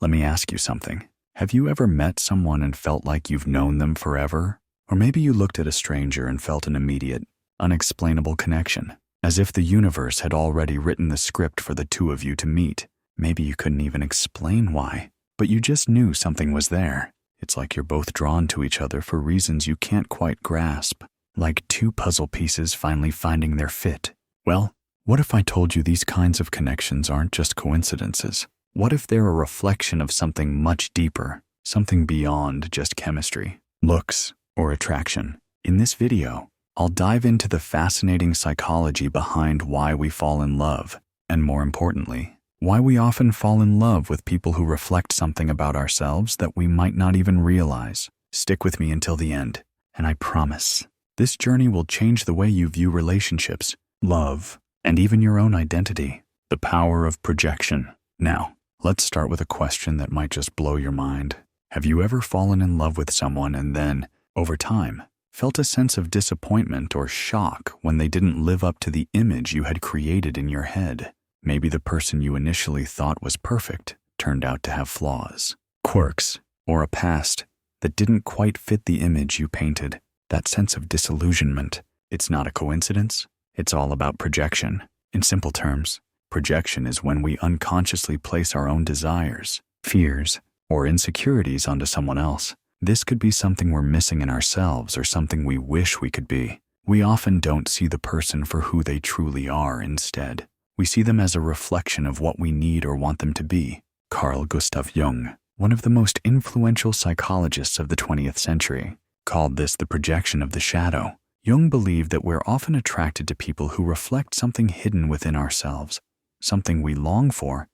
Let me ask you something. Have you ever met someone and felt like you've known them forever? Or maybe you looked at a stranger and felt an immediate, unexplainable connection, as if the universe had already written the script for the two of you to meet. Maybe you couldn't even explain why, but you just knew something was there. It's like you're both drawn to each other for reasons you can't quite grasp, like two puzzle pieces finally finding their fit. Well, what if I told you these kinds of connections aren't just coincidences? What if they're a reflection of something much deeper, something beyond just chemistry, looks, or attraction? In this video, I'll dive into the fascinating psychology behind why we fall in love, and more importantly, why we often fall in love with people who reflect something about ourselves that we might not even realize. Stick with me until the end, and I promise, this journey will change the way you view relationships, love, and even your own identity. The power of projection. Now, let's start with a question that might just blow your mind. Have you ever fallen in love with someone and then, over time, felt a sense of disappointment or shock when they didn't live up to the image you had created in your head? Maybe the person you initially thought was perfect turned out to have flaws, quirks, or a past that didn't quite fit the image you painted. That sense of disillusionment, it's not a coincidence. It's all about projection. In simple terms, projection is when we unconsciously place our own desires, fears, or insecurities onto someone else. This could be something we're missing in ourselves or something we wish we could be. We often don't see the person for who they truly are. Instead, we see them as a reflection of what we need or want them to be. Carl Jung, one of the most influential psychologists of the 20th century, called this the projection of the shadow. Jung believed that we're often attracted to people who reflect something hidden within ourselves, something we long for,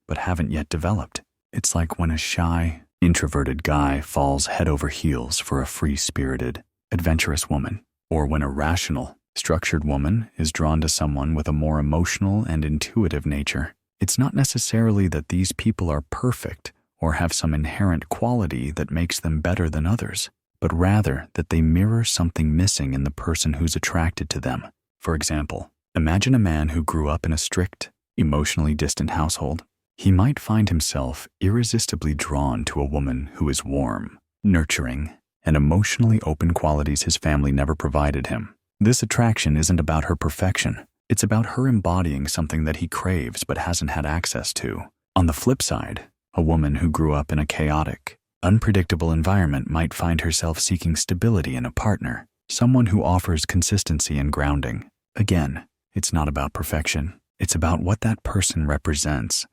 but haven't yet developed. It's like when a shy, introverted guy falls head over heels for a free-spirited, adventurous woman, or when a rational, structured woman is drawn to someone with a more emotional and intuitive nature. It's not necessarily that these people are perfect or have some inherent quality that makes them better than others, but rather that they mirror something missing in the person who's attracted to them. For example, imagine a man who grew up in a strict, emotionally distant household. He might find himself irresistibly drawn to a woman who is warm, nurturing, and emotionally open, qualities his family never provided him. This attraction isn't about her perfection. It's about her embodying something that he craves but hasn't had access to. On the flip side, a woman who grew up in a chaotic, unpredictable environment might find herself seeking stability in a partner, someone who offers consistency and grounding. Again, it's not about perfection. It's about what that person represents,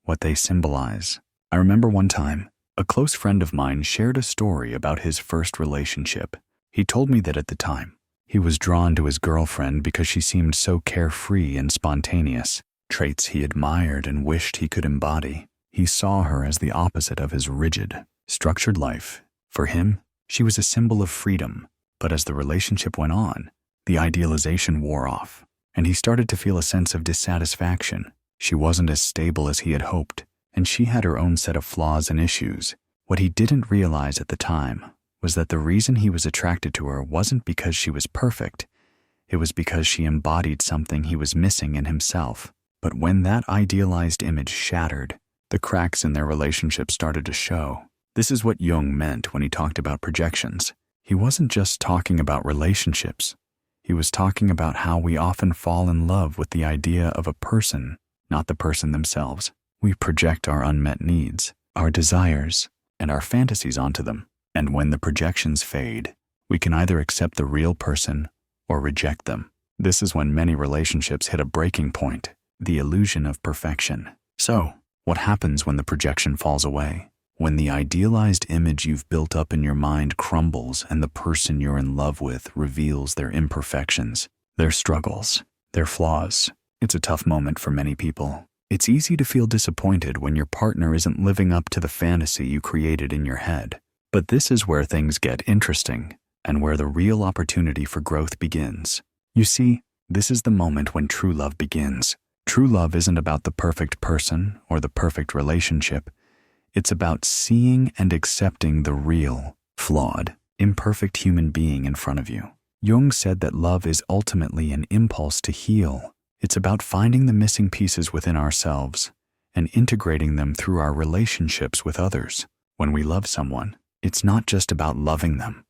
what they symbolize. I remember one time, a close friend of mine shared a story about his first relationship. He told me that at the time, he was drawn to his girlfriend because she seemed so carefree and spontaneous, traits he admired and wished he could embody. He saw her as the opposite of his rigid, structured life. For him, she was a symbol of freedom, but as the relationship went on, the idealization wore off, and he started to feel a sense of dissatisfaction. She wasn't as stable as he had hoped, and she had her own set of flaws and issues. What he didn't realize at the time was that the reason he was attracted to her wasn't because she was perfect. It was because she embodied something he was missing in himself. But when that idealized image shattered, the cracks in their relationship started to show. This is what Jung meant when he talked about projections. He wasn't just talking about relationships. He was talking about how we often fall in love with the idea of a person, not the person themselves. We project our unmet needs, our desires, and our fantasies onto them. And when the projections fade, we can either accept the real person or reject them. This is when many relationships hit a breaking point, the illusion of perfection. So, what happens when the projection falls away? When the idealized image you've built up in your mind crumbles and the person you're in love with reveals their imperfections, their struggles, their flaws. It's a tough moment for many people. It's easy to feel disappointed when your partner isn't living up to the fantasy you created in your head. But this is where things get interesting and where the real opportunity for growth begins. You see, this is the moment when true love begins. True love isn't about the perfect person or the perfect relationship. It's about seeing and accepting the real, flawed, imperfect human being in front of you. Jung said that love is ultimately an impulse to heal. It's about finding the missing pieces within ourselves and integrating them through our relationships with others. When we love someone, it's not just about loving them.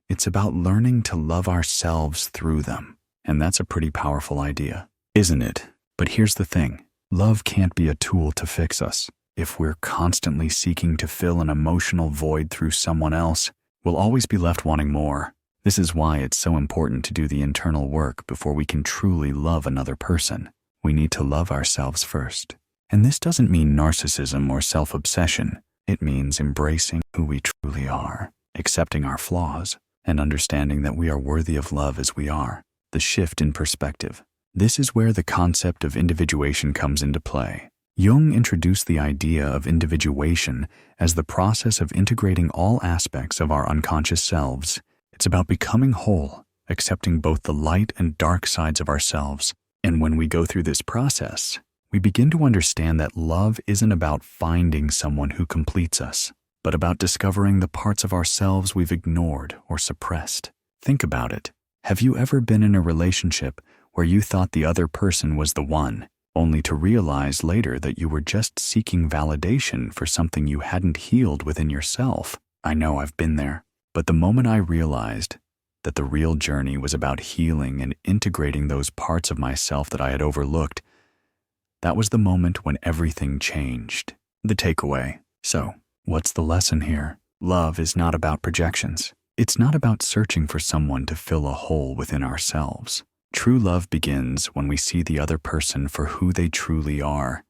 It's about learning to love ourselves through them. And that's a pretty powerful idea, isn't it? But here's the thing. Love can't be a tool to fix us. If we're constantly seeking to fill an emotional void through someone else, we'll always be left wanting more. This is why it's so important to do the internal work before we can truly love another person. We need to love ourselves first. And this doesn't mean narcissism or self-obsession. It means embracing who we truly are, accepting our flaws, and understanding that we are worthy of love as we are. The shift in perspective. This is where the concept of individuation comes into play. Jung introduced the idea of individuation as the process of integrating all aspects of our unconscious selves. It's about becoming whole, accepting both the light and dark sides of ourselves. And when we go through this process, we begin to understand that love isn't about finding someone who completes us, but about discovering the parts of ourselves we've ignored or suppressed. Think about it. Have you ever been in a relationship where you thought the other person was the one, only to realize later that you were just seeking validation for something you hadn't healed within yourself? I know I've been there. But the moment I realized that the real journey was about healing and integrating those parts of myself that I had overlooked, that was the moment when everything changed. The takeaway. So, what's the lesson here? Love is not about projections. It's not about searching for someone to fill a hole within ourselves. True love begins when we see the other person for who they truly are,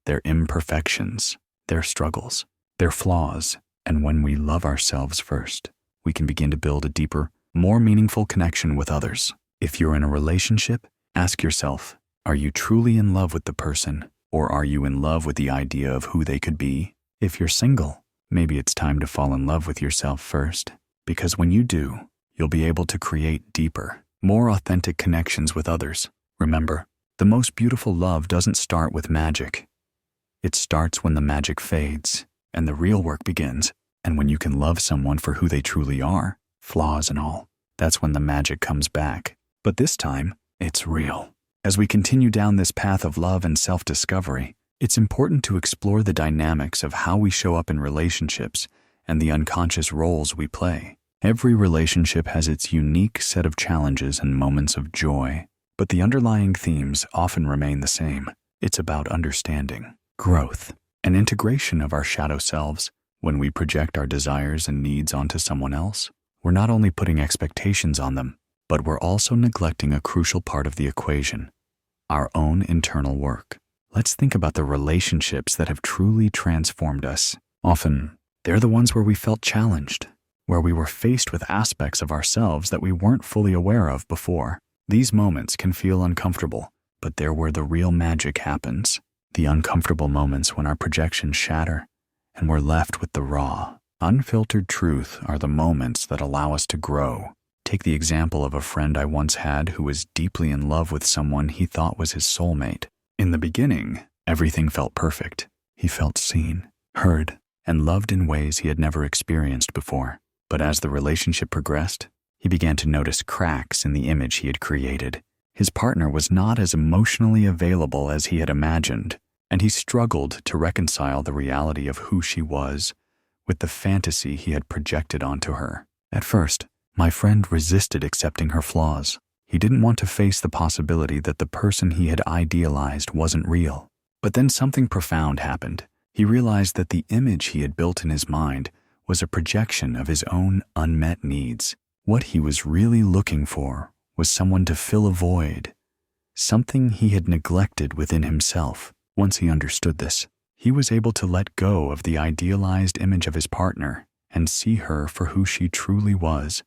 their imperfections, their struggles, their flaws, and when we love ourselves first, we can begin to build a deeper, more meaningful connection with others. If you're in a relationship, ask yourself, are you truly in love with the person, or are you in love with the idea of who they could be? If you're single, maybe it's time to fall in love with yourself first, because when you do, you'll be able to create deeper, more authentic connections with others. Remember, the most beautiful love doesn't start with magic. It starts when the magic fades and the real work begins. And when you can love someone for who they truly are, flaws and all, that's when the magic comes back. But this time, it's real. As we continue down this path of love and self-discovery, it's important to explore the dynamics of how we show up in relationships and the unconscious roles we play. Every relationship has its unique set of challenges and moments of joy, but the underlying themes often remain the same. It's about understanding, growth, and integration of our shadow selves. When we project our desires and needs onto someone else, we're not only putting expectations on them, but we're also neglecting a crucial part of the equation, our own internal work. Let's think about the relationships that have truly transformed us. Often, they're the ones where we felt challenged, where we were faced with aspects of ourselves that we weren't fully aware of before. These moments can feel uncomfortable, but they're where the real magic happens. The uncomfortable moments when our projections shatter and we're left with the raw, unfiltered truth are the moments that allow us to grow. Take the example of a friend I once had who was deeply in love with someone he thought was his soulmate. In the beginning, everything felt perfect. He felt seen, heard, and loved in ways he had never experienced before. But as the relationship progressed, he began to notice cracks in the image he had created. His partner was not as emotionally available as he had imagined, and he struggled to reconcile the reality of who she was with the fantasy he had projected onto her. At first, my friend resisted accepting her flaws. He didn't want to face the possibility that the person he had idealized wasn't real. But then something profound happened. He realized that the image he had built in his mind was a projection of his own unmet needs. What he was really looking for was someone to fill a void, something he had neglected within himself. Once he understood this, he was able to let go of the idealized image of his partner and see her for who she truly was,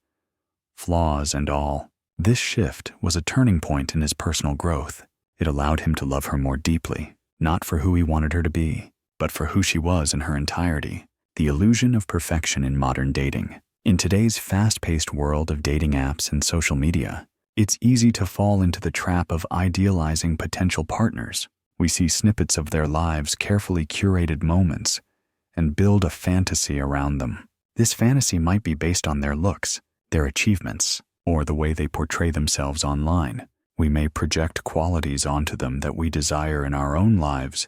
flaws and all. This shift was a turning point in his personal growth. It allowed him to love her more deeply, not for who he wanted her to be, but for who she was in her entirety. The illusion of perfection in modern dating. In today's fast-paced world of dating apps and social media, it's easy to fall into the trap of idealizing potential partners. We see snippets of their lives, carefully curated moments, and build a fantasy around them. This fantasy might be based on their looks, their achievements, or the way they portray themselves online. We may project qualities onto them that we desire in our own lives,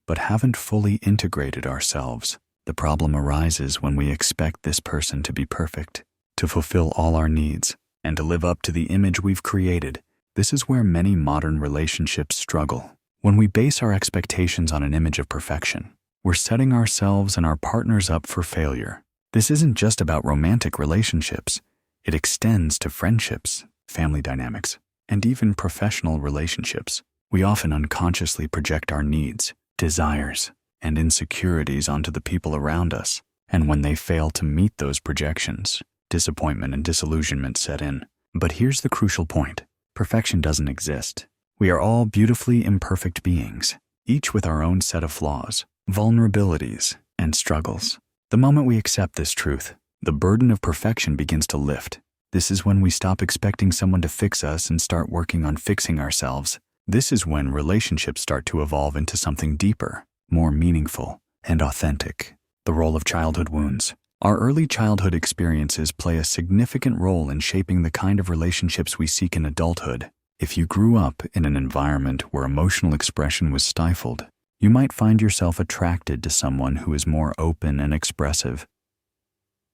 but haven't fully integrated ourselves. The problem arises when we expect this person to be perfect, to fulfill all our needs, and to live up to the image we've created. This is where many modern relationships struggle. When we base our expectations on an image of perfection, we're setting ourselves and our partners up for failure. This isn't just about romantic relationships. It extends to friendships, family dynamics, and even professional relationships. We often unconsciously project our needs, desires, and insecurities onto the people around us. And when they fail to meet those projections, disappointment and disillusionment set in. But here's the crucial point. Perfection doesn't exist. We are all beautifully imperfect beings, each with our own set of flaws, vulnerabilities, and struggles. The moment we accept this truth, the burden of perfection begins to lift. This is when we stop expecting someone to fix us and start working on fixing ourselves. This is when relationships start to evolve into something deeper, more meaningful, and authentic. The role of childhood wounds. Our early childhood experiences play a significant role in shaping the kind of relationships we seek in adulthood. If you grew up in an environment where emotional expression was stifled, you might find yourself attracted to someone who is more open and expressive,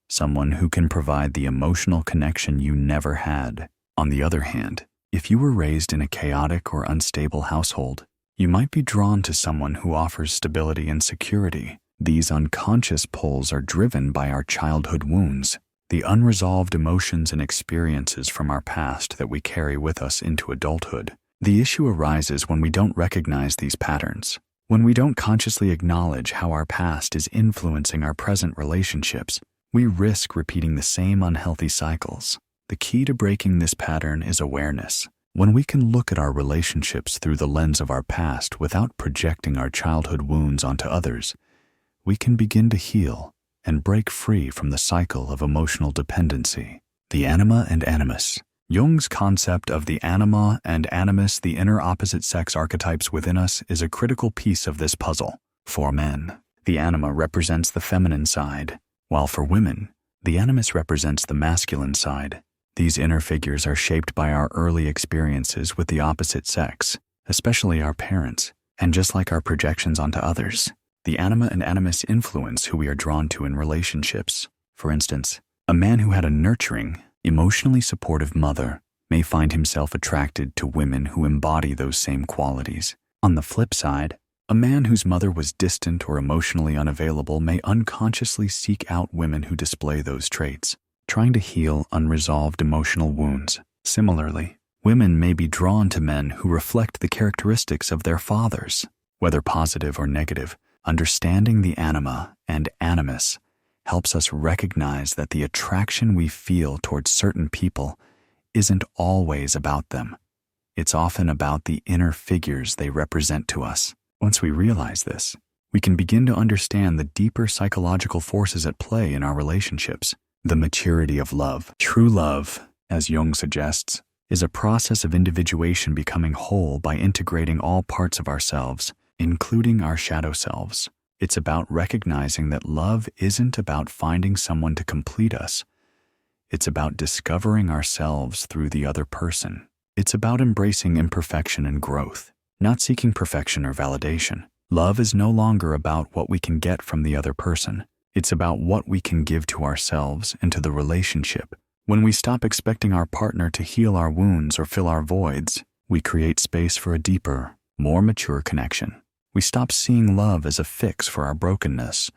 someone who can provide the emotional connection you never had. On the other hand, if you were raised in a chaotic or unstable household, you might be drawn to someone who offers stability and security. These unconscious pulls are driven by our childhood wounds, the unresolved emotions and experiences from our past that we carry with us into adulthood. The issue arises when we don't recognize these patterns, when we don't consciously acknowledge how our past is influencing our present relationships. We risk repeating the same unhealthy cycles. The key to breaking this pattern is awareness. When we can look at our relationships through the lens of our past without projecting our childhood wounds onto others, we can begin to heal and break free from the cycle of emotional dependency. The anima and animus. Jung's concept of the anima and animus, the inner opposite sex archetypes within us, is a critical piece of this puzzle. For men, the anima represents the feminine side, while for women, the animus represents the masculine side. These inner figures are shaped by our early experiences with the opposite sex, especially our parents, and just like our projections onto others, the anima and animus influence who we are drawn to in relationships. For instance, a man who had a nurturing, emotionally supportive mother may find himself attracted to women who embody those same qualities. On the flip side, a man whose mother was distant or emotionally unavailable may unconsciously seek out women who display those traits, trying to heal unresolved emotional wounds. Similarly, women may be drawn to men who reflect the characteristics of their fathers, whether positive or negative. Understanding the anima and animus helps us recognize that the attraction we feel towards certain people isn't always about them. It's often about the inner figures they represent to us. Once we realize this, we can begin to understand the deeper psychological forces at play in our relationships. The maturity of love. True love, as Jung suggests, is a process of individuation becoming whole by integrating all parts of ourselves, including our shadow selves. It's about recognizing that love isn't about finding someone to complete us. It's about discovering ourselves through the other person. It's about embracing imperfection and growth, not seeking perfection or validation. Love is no longer about what we can get from the other person. It's about what we can give to ourselves and to the relationship. When we stop expecting our partner to heal our wounds or fill our voids, we create space for a deeper, more mature connection. We stop seeing love as a fix for our brokenness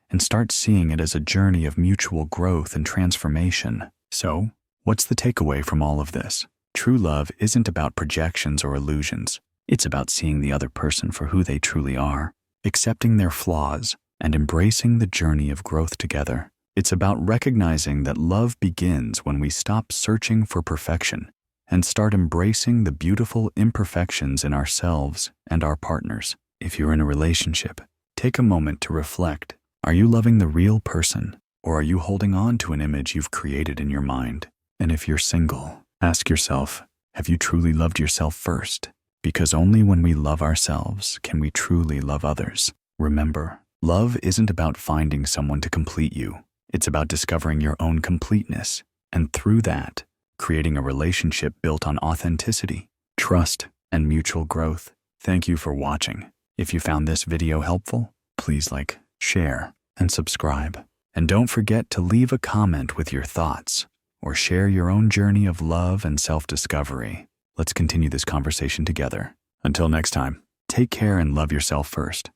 and start seeing it as a journey of mutual growth and transformation. So, what's the takeaway from all of this? True love isn't about projections or illusions. It's about seeing the other person for who they truly are, accepting their flaws, and embracing the journey of growth together. It's about recognizing that love begins when we stop searching for perfection and start embracing the beautiful imperfections in ourselves and our partners. If you're in a relationship, take a moment to reflect. Are you loving the real person, or are you holding on to an image you've created in your mind? And if you're single, ask yourself, have you truly loved yourself first? Because only when we love ourselves can we truly love others. Remember, love isn't about finding someone to complete you. It's about discovering your own completeness, and through that, creating a relationship built on authenticity, trust, and mutual growth. Thank you for watching. If you found this video helpful, please like, share, and subscribe. And don't forget to leave a comment with your thoughts or share your own journey of love and self-discovery. Let's continue this conversation together. Until next time, take care and love yourself first.